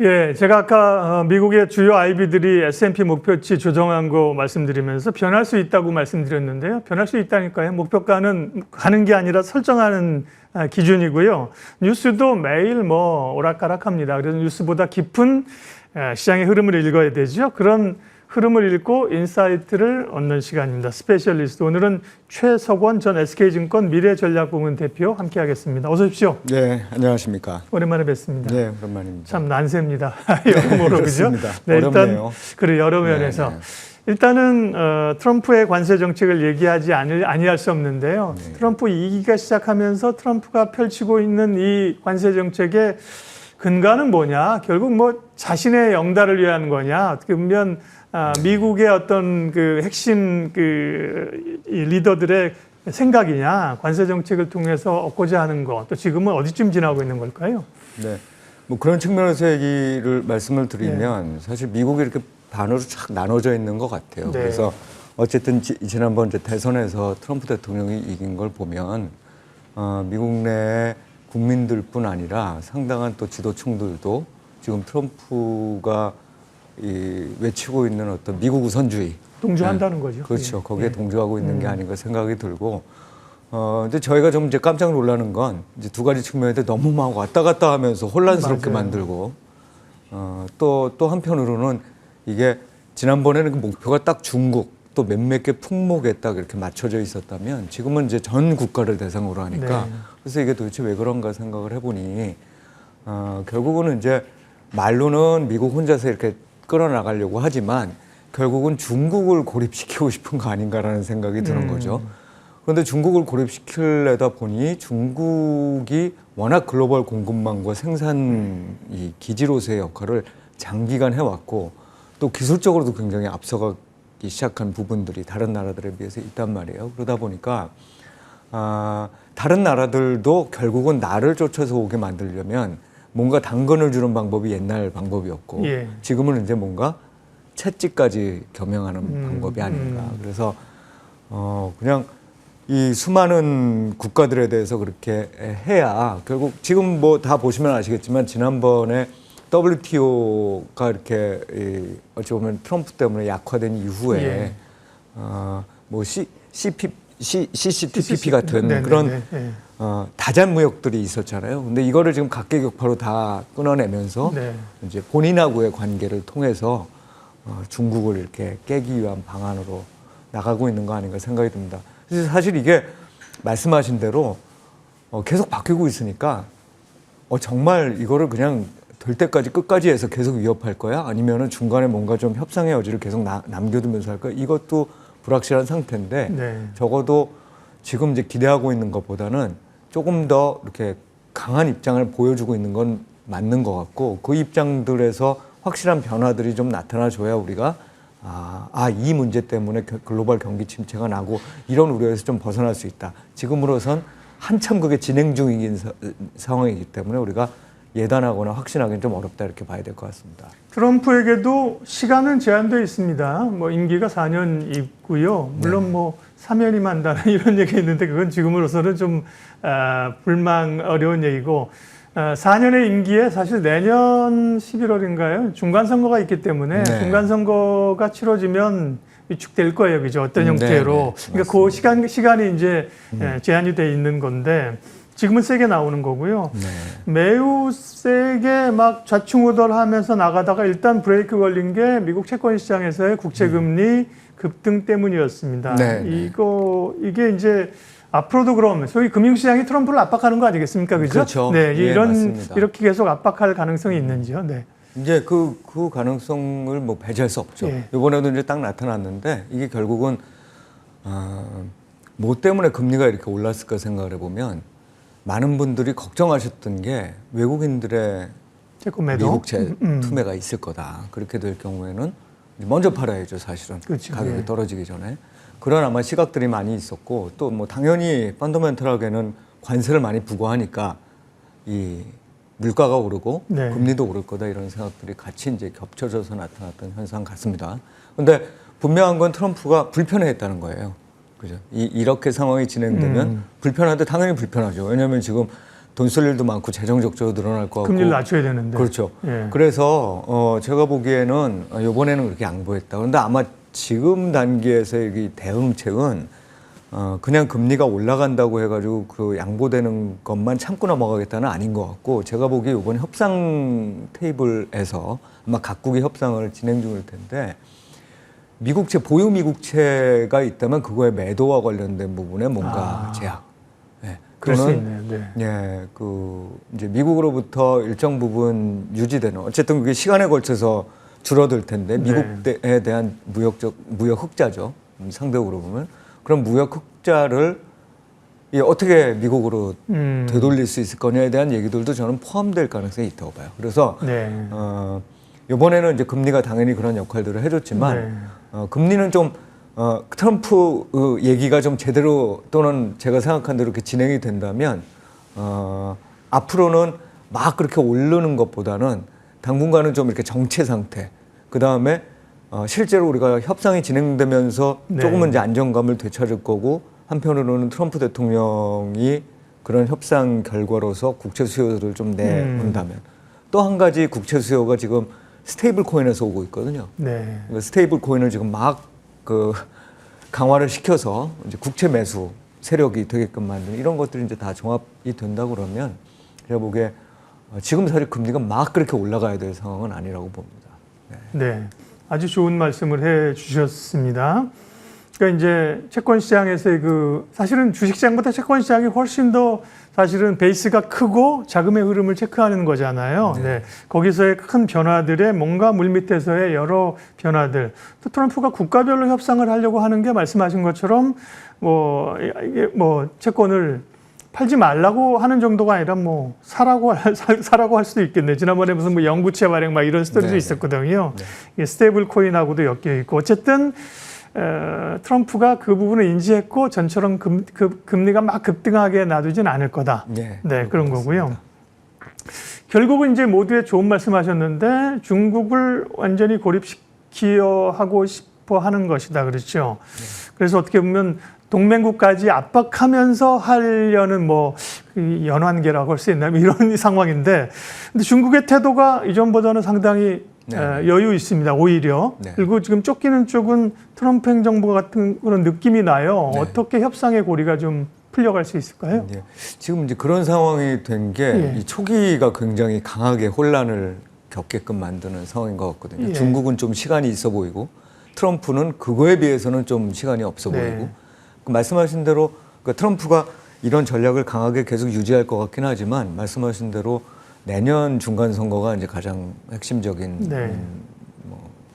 예, 제가 아까 미국의 주요 IB들이 S&P 목표치 조정한 거 말씀드리면서 변할 수 있다고 말씀드렸는데요. 변할 수 있다니까요. 목표가는 가는 게 아니라 설정하는 기준이고요. 뉴스도 매일 뭐 오락가락합니다. 그래서 뉴스보다 깊은 시장의 흐름을 읽어야 되죠. 그런 흐름을 읽고 인사이트를 얻는 시간입니다. 스페셜리스트 오늘은 최석원 전 SK증권 미래전략부문 대표 함께하겠습니다. 어서 오십시오. 네, 안녕하십니까. 오랜만에 뵙습니다. 네, 오랜만입니다. 참 난세입니다. 여러모로 그죠? 네, 일단 그래 여러 면에서 일단은 트럼프의 관세 정책을 얘기하지 아니할 수 없는데요. 트럼프 2기가 시작하면서 트럼프가 펼치고 있는 이 관세 정책의 근간은 뭐냐? 결국 뭐 자신의 영달을 위한 거냐? 어떻게 보면 미국의 어떤 그 핵심 이 리더들의 생각이냐? 관세 정책을 통해서 얻고자 하는 거. 또 지금은 어디쯤 지나고 있는 걸까요? 네, 뭐 그런 측면에서 얘기를 말씀을 드리면 사실 미국이 이렇게 반으로 쫙 나눠져 있는 것 같아요. 네. 그래서 어쨌든 지난번 이제 대선에서 트럼프 대통령이 이긴 걸 보면 미국 내 국민들뿐 아니라 상당한 또 지도층들도 지금 트럼프가 외치고 있는 어떤 미국 우선주의 동조한다는 거죠. 그렇죠. 거기에 동조하고 있는 게 아닌가 생각이 들고 근데 저희가 좀 이제 깜짝 놀라는 건 이제 두 가지 측면인데 너무 막 왔다 갔다 하면서 혼란스럽게 맞아요. 만들고 또 한편으로는 이게 지난번에는 그 목표가 딱 중국 또 몇몇 개 품목에 딱 이렇게 맞춰져 있었다면 지금은 이제 전 국가를 대상으로 하니까 네. 그래서 이게 도대체 왜 그런가 생각을 해보니 결국은 이제 말로는 미국 혼자서 이렇게 끌어나가려고 하지만 결국은 중국을 고립시키고 싶은 거 아닌가라는 생각이 드는 거죠. 그런데 중국을 고립시키려다 보니 중국이 워낙 글로벌 공급망과 생산 이 기지로서의 역할을 장기간 해왔고 또 기술적으로도 굉장히 앞서가기 시작한 부분들이 다른 나라들에 비해서 있단 말이에요. 그러다 보니까 다른 나라들도 결국은 나를 쫓아서 오게 만들려면 뭔가 당근을 주는 방법이 옛날 방법이었고 지금은 이제 뭔가 채찍까지 겸용하는 방법이 아닌가. 그래서 그냥 이 수많은 국가들에 대해서 그렇게 해야 결국 지금 뭐 다 보시면 아시겠지만 지난번에 WTO가 이렇게 어찌 보면 트럼프 때문에 약화된 이후에 뭐 CCTPP 같은 그런 다잔 무역들이 있었잖아요. 근데 이거를 지금 각계격파로 다 끊어내면서 이제 본인하고의 관계를 통해서 중국을 이렇게 깨기 위한 방안으로 나가고 있는 거 아닌가 생각이 듭니다. 사실 이게 말씀하신 대로 계속 바뀌고 있으니까 정말 이거를 그냥 될 때까지 끝까지 해서 계속 위협할 거야? 아니면은 중간에 뭔가 좀 협상의 여지를 계속 남겨두면서 할 거야? 이것도 불확실한 상태인데 적어도 지금 이제 기대하고 있는 것보다는 조금 더 이렇게 강한 입장을 보여주고 있는 건 맞는 것 같고 그 입장들에서 확실한 변화들이 좀 나타나줘야 우리가 이 문제 때문에 글로벌 경기 침체가 나고 이런 우려에서 좀 벗어날 수 있다. 지금으로선 한참 그게 진행 중인 상황이기 때문에 우리가 예단하거나 확신하기는 좀 어렵다 이렇게 봐야 될 것 같습니다. 트럼프에게도 시간은 제한되어 있습니다. 뭐 임기가 4년 있고요. 물론 뭐 사면이 만다는 이런 얘기 있는데 그건 지금으로서는 좀 어려운 얘기고 4년의 임기에 사실 내년 11월인가요? 중간선거가 있기 때문에 중간선거가 치러지면 위축될 거예요. 그죠? 어떤 형태로. 그러니까 그 시간이 이제 제한이 돼 있는 건데 지금은 세게 나오는 거고요. 매우 세게 막 좌충우돌하면서 나가다가 일단 브레이크 걸린 게 미국 채권 시장에서의 국채금리 급등 때문이었습니다. 이게 이제 앞으로도 그럼 소위 금융시장이 트럼프를 압박하는 거 아니겠습니까? 그죠? 그렇죠. 이렇게 계속 압박할 가능성이 있는지요? 이제 그 가능성을 뭐 배제할 수 없죠. 이번에도 이제 딱 나타났는데 이게 결국은 뭐 때문에 금리가 이렇게 올랐을까 생각을 해보면 많은 분들이 걱정하셨던 게 외국인들의 미국채 투매가 있을 거다. 그렇게 될 경우에는 먼저 팔아야죠, 사실은. 가격이 떨어지기 전에. 그런 아마 시각들이 많이 있었고 또 뭐 당연히 펀더멘털하게는 관세를 많이 부과하니까 이 물가가 오르고 금리도 오를 거다 이런 생각들이 같이 이제 겹쳐져서 나타났던 현상 같습니다. 그런데 분명한 건 트럼프가 불편해했다는 거예요. 그죠? 이렇게 상황이 진행되면 불편한데 당연히 불편하죠. 왜냐하면 지금 돈 쓸 일도 많고 재정 적자도 늘어날 것 같고. 금리를 낮춰야 되는데. 그렇죠. 예. 그래서 제가 보기에는 이번에는 그렇게 양보했다. 그런데 아마 지금 단계에서의 이 대응책은 그냥 금리가 올라간다고 해가지고 그 양보되는 것만 참고 넘어가겠다는 아닌 것 같고, 제가 보기에 이번 협상 테이블에서 아마 각국이 협상을 진행 중일 텐데, 미국채, 보유 미국채가 있다면 그거의 매도와 관련된 부분에 뭔가 제약. 예. 그럴 수 또는 있네요. 네. 예, 이제 미국으로부터 일정 부분 유지되는, 어쨌든 그게 시간에 걸쳐서 줄어들 텐데, 미국에 대한 무역 흑자죠. 상대적으로 보면. 그럼 무역 흑자를 어떻게 미국으로 되돌릴 수 있을 거냐에 대한 얘기들도 저는 포함될 가능성이 있다고 봐요. 그래서, 이번에는 이제 금리가 당연히 그런 역할들을 해줬지만, 금리는 좀 트럼프 얘기가 좀 제대로, 또는 제가 생각한 대로 이렇게 진행이 된다면 앞으로는 막 그렇게 오르는 것보다는 당분간은 좀 이렇게 정체 상태, 그 다음에 실제로 우리가 협상이 진행되면서 조금은 이제 안정감을 되찾을 거고, 한편으로는 트럼프 대통령이 그런 협상 결과로서 국채 수요를 좀 내온다면, 또 한 가지 국채 수요가 지금 스테이블 코인에서 오고 있거든요. 그러니까 스테이블 코인을 지금 막 강화를 시켜서 이제 국채 매수 세력이 되게끔 만드는 이런 것들이 이제 다 종합이 된다 그러면, 제가 보기에 지금 사실 금리가 막 그렇게 올라가야 될 상황은 아니라고 봅니다. 네. 아주 좋은 말씀을 해 주셨습니다. 그러니까 이제 채권 시장에서의 사실은 주식 시장보다 채권 시장이 훨씬 더 사실은 베이스가 크고 자금의 흐름을 체크하는 거잖아요. 네. 거기서의 큰 변화들의 뭔가 물밑에서의 여러 변화들. 또 트럼프가 국가별로 협상을 하려고 하는 게 말씀하신 것처럼 이게 채권을 팔지 말라고 하는 정도가 아니라 사라고 할 수도 있겠네. 지난번에 무슨 영부채 발행 이런 스토리도 있었거든요. 이게 스테이블 코인하고도 엮여 있고, 어쨌든 트럼프가 그 부분을 인지했고 전처럼 금리가 막 급등하게 놔두진 않을 거다. 그런 거고요. 결국은 이제 모두의 좋은 말씀하셨는데, 중국을 완전히 고립시켜 하고 싶어 하는 것이다. 그렇죠. 그래서 어떻게 보면 동맹국까지 압박하면서 하려는 연환계라고 할 수 있나 이런 상황인데, 근데 중국의 태도가 이전보다는 상당히 여유 있습니다. 오히려. 그리고 지금 쫓기는 쪽은 트럼프 행정부 같은 그런 느낌이 나요. 어떻게 협상의 고리가 좀 풀려갈 수 있을까요? 지금 이제 그런 상황이 된 게 이 초기가 굉장히 강하게 혼란을 겪게끔 만드는 상황인 것 같거든요. 중국은 좀 시간이 있어 보이고, 트럼프는 그거에 비해서는 좀 시간이 없어 보이고, 말씀하신 대로 트럼프가 이런 전략을 강하게 계속 유지할 것 같긴 하지만, 말씀하신 대로 내년 중간 선거가 이제 가장 핵심적인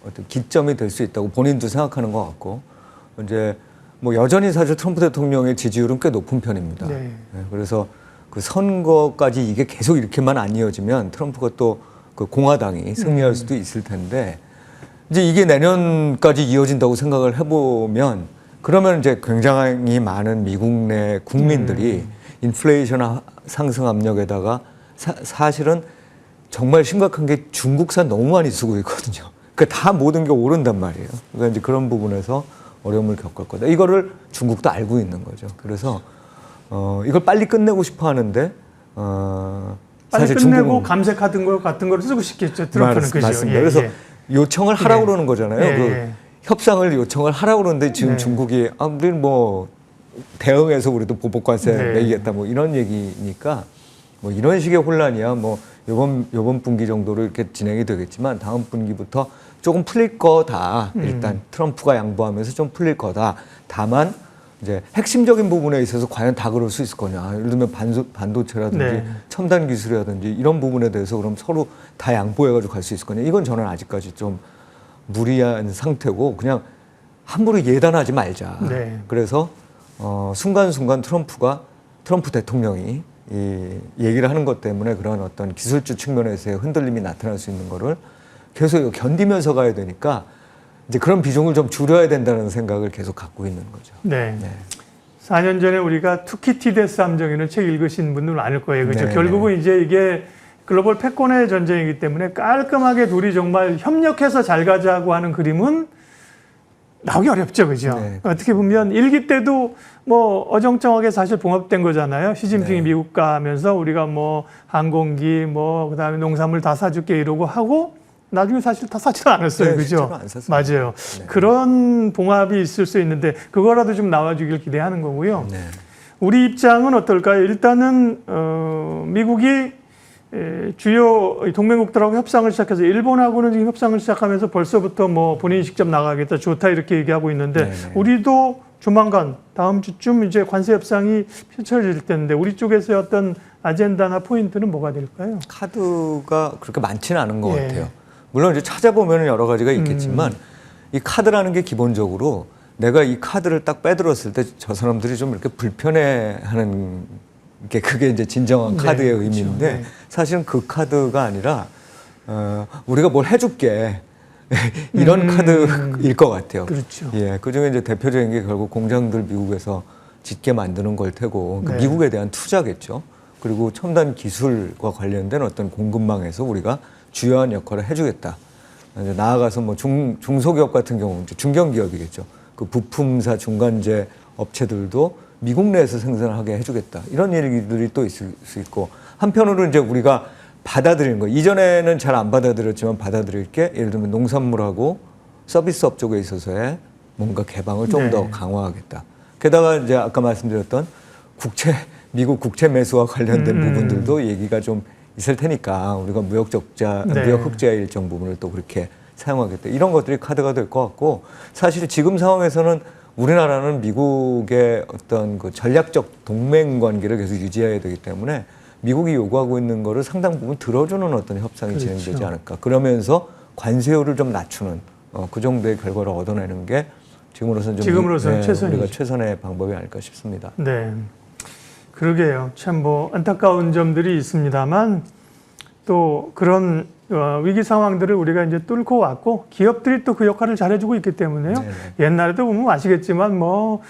어떤 기점이 될 수 있다고 본인도 생각하는 것 같고, 이제 여전히 사실 트럼프 대통령의 지지율은 꽤 높은 편입니다. 그래서 그 선거까지 이게 계속 이렇게만 안 이어지면 트럼프가 또 그 공화당이 승리할 수도 있을 텐데, 이제 이게 내년까지 이어진다고 생각을 해보면, 그러면 이제 굉장히 많은 미국 내 국민들이 인플레이션 상승 압력에다가 사실은 정말 심각한 게 중국산 너무 많이 쓰고 있거든요. 그러니까 다 모든 게 오른단 말이에요. 그러니까 이제 그런 부분에서 어려움을 겪을 거다. 이거를 중국도 알고 있는 거죠. 그래서 이걸 빨리 끝내고 싶어 하는데 빨리 사실 끝내고 중국은 감세 같은 걸 쓰고 싶겠죠. 트럼프는 그죠. 맞습니다. 그래서 요청을 하라고 그러는 거잖아요. 협상을 요청을 하라고 그러는데 지금 중국이 우리는 대응해서 우리도 보복관세 매기겠다 이런 얘기니까 이런 식의 혼란이야 요번 분기 정도로 이렇게 진행이 되겠지만, 다음 분기부터 조금 풀릴 거다. 일단 트럼프가 양보하면서 좀 풀릴 거다. 다만 이제 핵심적인 부분에 있어서 과연 다 그럴 수 있을 거냐. 예를 들면 반도체라든지 첨단 기술이라든지 이런 부분에 대해서 그럼 서로 다 양보해가지고 갈 수 있을 거냐. 이건 저는 아직까지 좀 무리한 상태고, 그냥 함부로 예단하지 말자. 그래서 순간순간 트럼프 대통령이 이 얘기를 하는 것 때문에 그런 어떤 기술주 측면에서의 흔들림이 나타날 수 있는 거를 계속 견디면서 가야 되니까, 이제 그런 비중을 좀 줄여야 된다는 생각을 계속 갖고 있는 거죠. 4년 전에 우리가 투키티데스 함정이라는 책 읽으신 분들 많을 거예요. 그렇죠? 결국은 이제 이게 글로벌 패권의 전쟁이기 때문에 깔끔하게 둘이 정말 협력해서 잘 가자고 하는 그림은 나오기 어렵죠, 그죠? 네, 어떻게 보면 일기 때도 뭐 어정쩡하게 사실 봉합된 거잖아요. 시진핑이 네. 미국 가면서 우리가 뭐 항공기, 뭐 그다음에 농산물 다 사줄게 이러고 하고 나중에 사실 다 사지는 않았어요, 네, 그죠? 실제로 안 샀습니다. 맞아요. 네. 그런 봉합이 있을 수 있는데 그거라도 좀 나와주길 기대하는 거고요. 네. 우리 입장은 어떨까요? 일단은 미국이 주요 동맹국들하고 협상을 시작해서 일본하고는 지금 협상을 시작하면서 벌써부터 뭐 본인이 직접 나가겠다 좋다 이렇게 얘기하고 있는데 네네. 우리도 조만간 다음 주쯤 이제 관세 협상이 펼쳐질 텐데 우리 쪽에서의 어떤 아젠다나 포인트는 뭐가 될까요? 카드가 그렇게 많지는 않은 것 예. 같아요. 물론 이제 찾아보면 여러 가지가 있겠지만 이 카드라는 게 기본적으로 내가 이 카드를 딱 빼들었을 때 저 사람들이 좀 이렇게 불편해하는 게 그게 이제 진정한 네, 카드의 그렇죠. 의미인데 네. 사실은 그 카드가 아니라 우리가 뭘 해줄게 이런 카드일 것 같아요. 그렇죠. 예, 그 중에 이제 대표적인 게 결국 공장들 미국에서 짓게 만드는 걸 테고 그 네. 미국에 대한 투자겠죠. 그리고 첨단 기술과 관련된 어떤 공급망에서 우리가 주요한 역할을 해주겠다. 이제 나아가서 뭐 중소기업 같은 경우 이제 중견기업이겠죠. 그 부품사 중간재 업체들도 미국 내에서 생산을 하게 해주겠다. 이런 얘기들이 또 있을 수 있고 한편으로 이제 우리가 받아들이는 거 이전에는 잘 안 받아들였지만 받아들일 게 예를 들면 농산물하고 서비스업 쪽에 있어서의 뭔가 개방을 좀 더 네. 강화하겠다. 게다가 이제 아까 말씀드렸던 미국 국채 매수와 관련된 부분들도 얘기가 좀 있을 테니까 우리가 네. 무역 흑자의 일정 부분을 또 그렇게 사용하겠다. 이런 것들이 카드가 될 것 같고 사실 지금 상황에서는 우리나라는 미국의 어떤 그 전략적 동맹 관계를 계속 유지해야 되기 때문에 미국이 요구하고 있는 거를 상당 부분 들어주는 어떤 협상이 그렇죠. 진행되지 않을까. 그러면서 관세율을 좀 낮추는 그 정도의 결과를 얻어내는 게 지금으로서는 최선이죠. 우리가 최선의 방법이 아닐까 싶습니다. 네. 그러게요. 참 뭐 안타까운 점들이 있습니다만 또 그런 위기 상황들을 우리가 이제 뚫고 왔고 기업들이 또 그 역할을 잘해주고 있기 때문에요. 네네. 옛날에도 보면 아시겠지만 뭐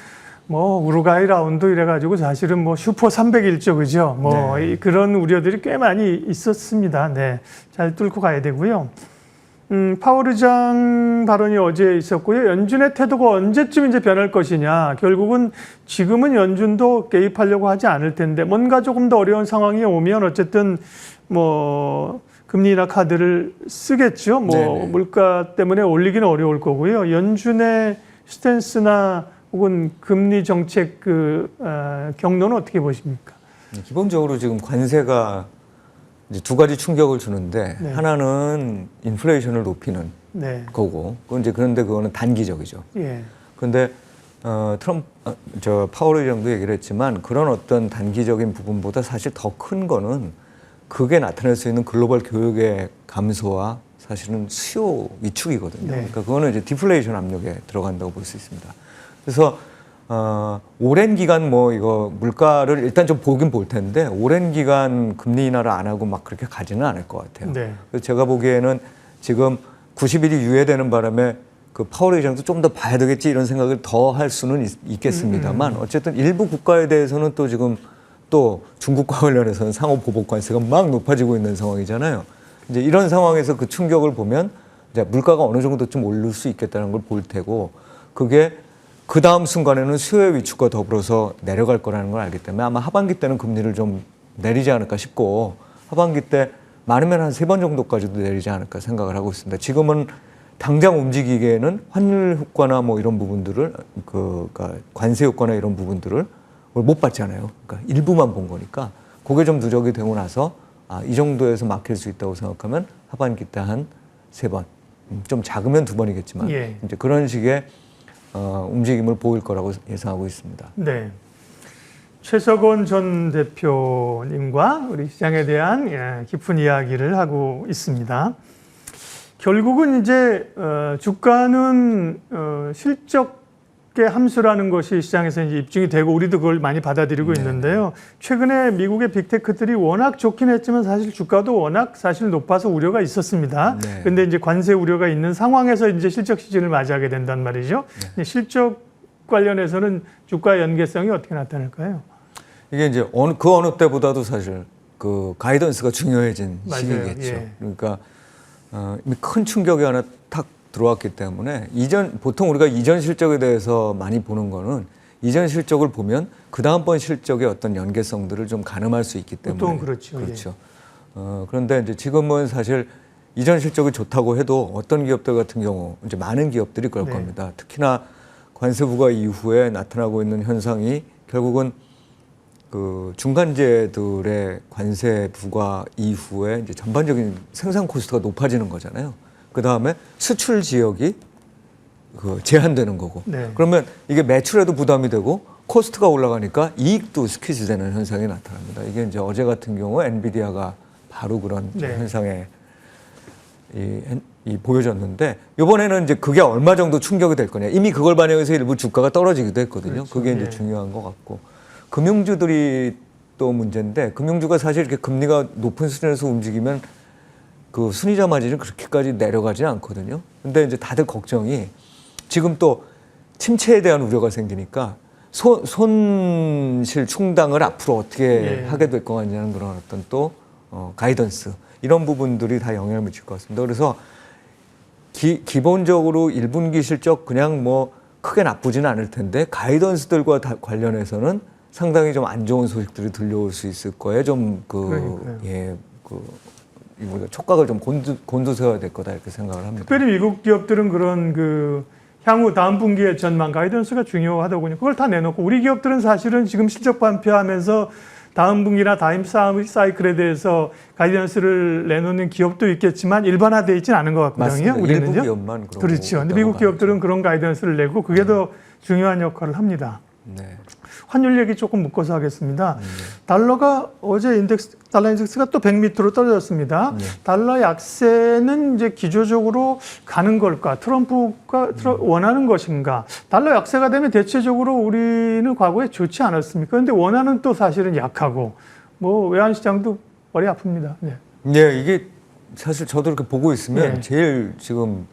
우루과이 라운드 이래가지고 사실은 뭐 슈퍼 300일조 그죠? 뭐 네. 그런 우려들이 꽤 많이 있었습니다. 네. 잘 뚫고 가야 되고요. 파월 의장 발언이 어제 있었고요. 연준의 태도가 언제쯤 이제 변할 것이냐. 결국은 지금은 연준도 개입하려고 하지 않을 텐데 뭔가 조금 더 어려운 상황이 오면 어쨌든 뭐 금리나 카드를 쓰겠죠. 뭐 네네. 물가 때문에 올리기는 어려울 거고요. 연준의 스탠스나 혹은 금리 정책 경로는 어떻게 보십니까? 기본적으로 지금 관세가 이제 두 가지 충격을 주는데 네. 하나는 인플레이션을 높이는 네. 거고 그런데 그거는 단기적이죠. 예. 그런데 파월 의장도 얘기를 했지만 그런 어떤 단기적인 부분보다 사실 더 큰 거는 그게 나타낼 수 있는 글로벌 교역의 감소와 사실은 수요 위축이거든요. 네. 그러니까 그거는 이제 디플레이션 압력에 들어간다고 볼 수 있습니다. 그래서 오랜 기간 이거 물가를 일단 좀 보긴 볼 텐데 오랜 기간 금리 인하를 안 하고 막 그렇게 가지는 않을 것 같아요. 네. 그래서 제가 보기에는 지금 90일이 유예되는 바람에 그 파월 의장도 좀 더 봐야 되겠지 이런 생각을 더 할 수는 있겠습니다만 어쨌든 일부 국가에 대해서는 또 지금 또 중국과 관련해서는 상호 보복 관세가 막 높아지고 있는 상황이잖아요. 이제 이런 상황에서 그 충격을 보면 이제 물가가 어느 정도 좀 오를 수 있겠다는 걸 볼 테고 그게 그 다음 순간에는 수요의 위축과 더불어서 내려갈 거라는 걸 알기 때문에 아마 하반기 때는 금리를 좀 내리지 않을까 싶고 하반기 때 많으면 한 3번 정도까지도 내리지 않을까 생각을 하고 있습니다. 지금은 당장 움직이기에는 환율 효과나 뭐 이런 부분들을 그러니까 관세 효과나 이런 부분들을 못 봤잖아요. 그러니까 일부만 본 거니까 그게 좀 누적이 되고 나서 이 정도에서 막힐 수 있다고 생각하면 하반기 때 한 3번 좀 작으면 2번이겠지만 예. 이제 그런 식의 움직임을 보일 거라고 예상하고 있습니다. 네. 최석원 전 대표님과 우리 시장에 대한 깊은 이야기를 하고 있습니다. 결국은 이제 주가는 실적의 함수라는 것이 시장에서 이제 입증이 되고 우리도 그걸 많이 받아들이고 있는데요. 최근에 미국의 빅테크들이 워낙 좋긴 했지만 사실 주가도 워낙 사실 높아서 우려가 있었습니다. 네. 근데 이제 관세 우려가 있는 상황에서 이제 실적 시즌을 맞이하게 된단 말이죠. 네. 실적 관련해서는 주가 연계성이 어떻게 나타날까요? 이게 이제 어느 때보다도 사실 그 가이던스가 중요해진 맞아요. 시기겠죠. 예. 그러니까 큰 충격이 하나 탁 들어왔기 때문에 보통 우리가 이전 실적에 대해서 많이 보는 거는 이전 실적을 보면 그 다음번 실적의 어떤 연계성들을 좀 가늠할 수 있기 때문에 보통 그렇죠. 그렇죠. 그런데 이제 지금은 사실 이전 실적이 좋다고 해도 어떤 기업들 같은 경우 이제 많은 기업들이 그럴 네. 겁니다. 특히나 관세 부과 이후에 나타나고 있는 현상이 결국은 그 중간재들의 관세 부과 이후에 이제 전반적인 생산 코스트가 높아지는 거잖아요. 그 다음에 수출 지역이 그 제한되는 거고. 네. 그러면 이게 매출에도 부담이 되고 코스트가 올라가니까 이익도 스퀴즈되는 현상이 나타납니다. 이게 이제 어제 같은 경우 엔비디아가 바로 그런 네. 현상에 보여졌는데 이번에는 이제 그게 얼마 정도 충격이 될 거냐. 이미 그걸 반영해서 일부 주가가 떨어지기도 했거든요. 그렇죠. 그게 이제 예. 중요한 것 같고. 금융주들이 또 문제인데 금융주가 사실 이렇게 금리가 높은 수준에서 움직이면 그 순이자 마진이 그렇게까지 내려가지 않거든요. 근데 이제 다들 걱정이 지금 또 침체에 대한 우려가 생기니까 손실 충당을 앞으로 어떻게 예. 하게 될 것 같냐는 그런 어떤 또 가이던스 이런 부분들이 다 영향을 미칠 것 같습니다. 그래서 기본적으로 1분기 실적 그냥 뭐 크게 나쁘지는 않을 텐데 가이던스들과 관련해서는 상당히 좀 안 좋은 소식들이 들려올 수 있을 거예요. 좀 우리가 촉각을 좀 곤두세워야 될 거다 이렇게 생각을 합니다. 특별히 미국 기업들은 그런 그 향후 다음 분기의 전망 가이던스가 중요하다군요. 그걸 다 내놓고 우리 기업들은 사실은 지금 실적 발표하면서 다음 분기나 다음 사이클에 대해서 가이던스를 내놓는 기업도 있겠지만 일반화되어 있지는 않은 것 같거든요. 맞습니다. 우리는요. 일부 기업만 그렇죠. 근데 미국 기업들은 그런 가이던스를 내고 그게 더 중요한 역할을 합니다. 네. 환율 얘기 조금 묶어서 하겠습니다. 달러가 어제 달러 인덱스가 또 100m로 떨어졌습니다. 네. 달러 약세는 이제 기조적으로 가는 걸까? 트럼프가 원하는 것인가? 달러 약세가 되면 대체적으로 우리는 과거에 좋지 않았습니까? 그런데 원하는 또 사실은 약하고 뭐 외환시장도 머리 아픕니다. 네. 네, 이게 사실 저도 이렇게 보고 있으면 네. 제일 지금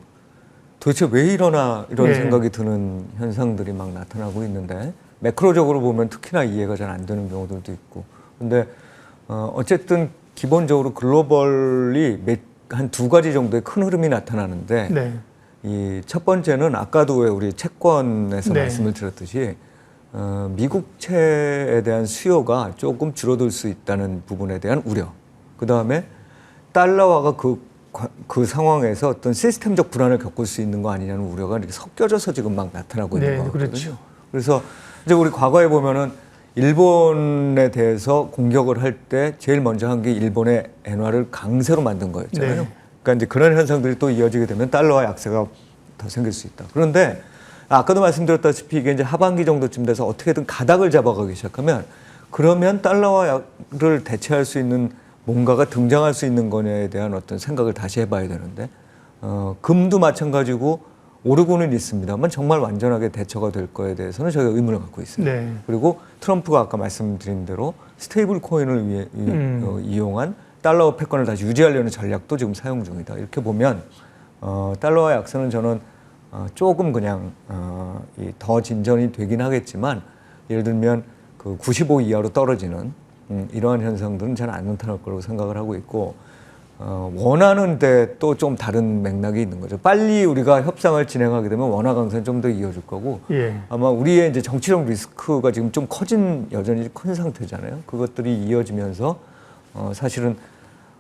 도대체 왜 이러나 이런 네. 생각이 드는 현상들이 막 나타나고 있는데 매크로적으로 보면 특히나 이해가 잘 안 되는 경우들도 있고. 근데 어쨌든 기본적으로 글로벌리 한 두 가지 정도의 큰 흐름이 나타나는데 네. 이 첫 번째는 아까도 왜 우리 채권에서 네. 말씀을 드렸듯이 미국채에 대한 수요가 조금 줄어들 수 있다는 부분에 대한 우려. 그 다음에 달러화가 그 상황에서 어떤 시스템적 불안을 겪을 수 있는 거 아니냐는 우려가 이렇게 섞여져서 지금 막 나타나고 있는 네, 거 같거든요. 그렇죠. 그래서 이제 우리 과거에 보면은 일본에 대해서 공격을 할 때 제일 먼저 한 게 일본의 엔화를 강세로 만든 거였잖아요. 네. 그러니까 이제 그런 현상들이 또 이어지게 되면 달러화 약세가 더 생길 수 있다. 그런데 아까도 말씀드렸다시피 이게 이제 하반기 정도쯤 돼서 어떻게든 가닥을 잡아가기 시작하면 그러면 달러화를 대체할 수 있는 뭔가가 등장할 수 있는 거냐에 대한 어떤 생각을 다시 해봐야 되는데 금도 마찬가지고 오르고는 있습니다만 정말 완전하게 대처가 될 거에 대해서는 저희가 의문을 갖고 있습니다. 네. 그리고 트럼프가 아까 말씀드린 대로 스테이블 코인을 이용한 달러 패권을 다시 유지하려는 전략도 지금 사용 중이다. 이렇게 보면 달러화 약세는 저는 조금 그냥 더 진전이 되긴 하겠지만 예를 들면 그 95 이하로 떨어지는 이러한 현상들은 잘 안 나타날 거라고 생각을 하고 있고 원하는데 또 좀 다른 맥락이 있는 거죠. 빨리 우리가 협상을 진행하게 되면 원화 강세는 좀 더 이어질 거고 예. 아마 우리의 이제 정치적 리스크가 지금 좀 여전히 큰 상태잖아요. 그것들이 이어지면서 사실은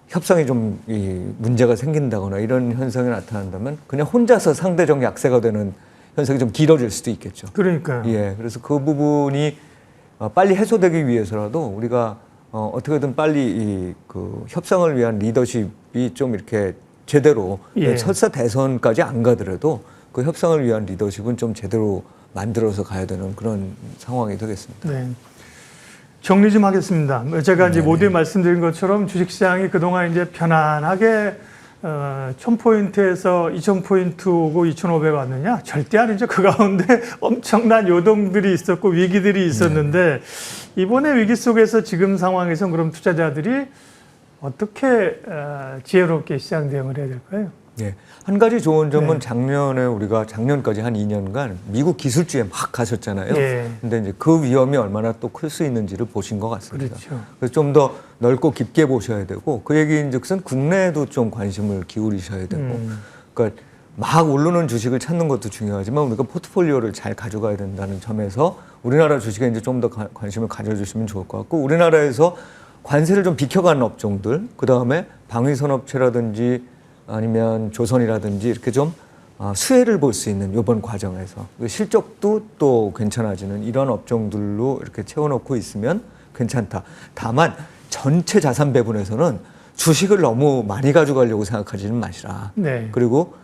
협상이 좀 문제가 생긴다거나 이런 현상이 나타난다면 그냥 혼자서 상대적 약세가 되는 현상이 좀 길어질 수도 있겠죠. 그러니까요. 예, 그래서 그 부분이 빨리 해소되기 위해서라도 우리가 어떻게든 빨리 그 협상을 위한 리더십이 좀 이렇게 제대로 예. 설사 대선까지 안 가더라도 그 협상을 위한 리더십은 좀 제대로 만들어서 가야 되는 그런 상황이 되겠습니다. 네. 정리 좀 하겠습니다. 제가 이제 모두에 말씀드린 것처럼 주식시장이 그동안 이제 편안하게 1000포인트에서 2000포인트 오고 2500 왔느냐? 절대 아니죠. 그 가운데 엄청난 요동들이 있었고 위기들이 있었는데 이번에 위기 속에서 지금 상황에서 그럼 투자자들이 어떻게 지혜롭게 시장 대응을 해야 될까요? 예. 한 가지 좋은 점은 네. 작년에 우리가 작년까지 한 2년간 미국 기술주에 막 가셨잖아요. 예. 근데 이제 그 위험이 얼마나 또 클 수 있는지를 보신 것 같습니다. 그렇죠. 그래서 좀 더 넓고 깊게 보셔야 되고 그 얘기인즉슨 국내에도 좀 관심을 기울이셔야 되고 그러니까 막 오르는 주식을 찾는 것도 중요하지만 우리가 포트폴리오를 잘 가져가야 된다는 점에서 우리나라 주식에 이제 좀 더 관심을 가져주시면 좋을 것 같고, 우리나라에서 관세를 좀 비켜가는 업종들, 그 다음에 방위산업체라든지 아니면 조선이라든지 이렇게 좀 수혜를 볼 수 있는 이번 과정에서 실적도 또 괜찮아지는 이런 업종들로 이렇게 채워놓고 있으면 괜찮다. 다만 전체 자산 배분에서는 주식을 너무 많이 가져가려고 생각하지는 마시라. 네. 그리고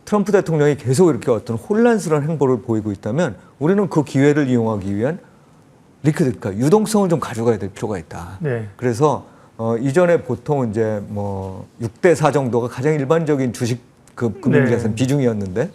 트럼프 대통령이 계속 이렇게 어떤 혼란스러운 행보를 보이고 있다면 우리는 그 기회를 이용하기 위한 리퀴드가 유동성을 좀 가져가야 될 필요가 있다. 네. 그래서 이전에 보통 이제 뭐 6대4 정도가 가장 일반적인 주식 그 금융자산 네. 비중이었는데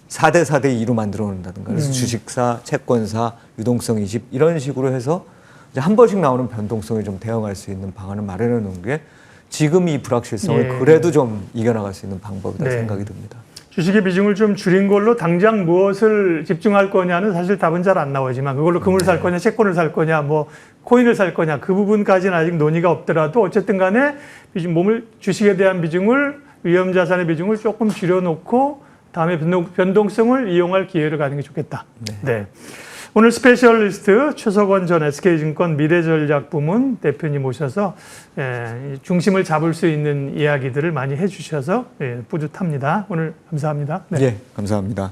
4대4대2로 만들어 놓는다든가. 그래서 주식사, 채권사, 유동성 20 이런 식으로 해서 이제 한 번씩 나오는 변동성에 좀 대응할 수 있는 방안을 마련해 놓은 게 지금 이 불확실성을 예. 그래도 좀 이겨나갈 수 있는 방법이다 네. 생각이 듭니다. 주식의 비중을 좀 줄인 걸로 당장 무엇을 집중할 거냐는 사실 답은 잘 안 나오지만 그걸로 금을 살 거냐, 채권을 살 거냐, 뭐 코인을 살 거냐 그 부분까지는 아직 논의가 없더라도 어쨌든 간에 주식에 대한 비중을 위험 자산의 비중을 조금 줄여놓고 다음에 변동성을 이용할 기회를 가는 게 좋겠다. 네. 오늘 스페셜리스트 최석원 전 SK증권 미래전략부문 대표님 모셔서 중심을 잡을 수 있는 이야기들을 많이 해주셔서 뿌듯합니다. 오늘 감사합니다. 네. 예, 감사합니다.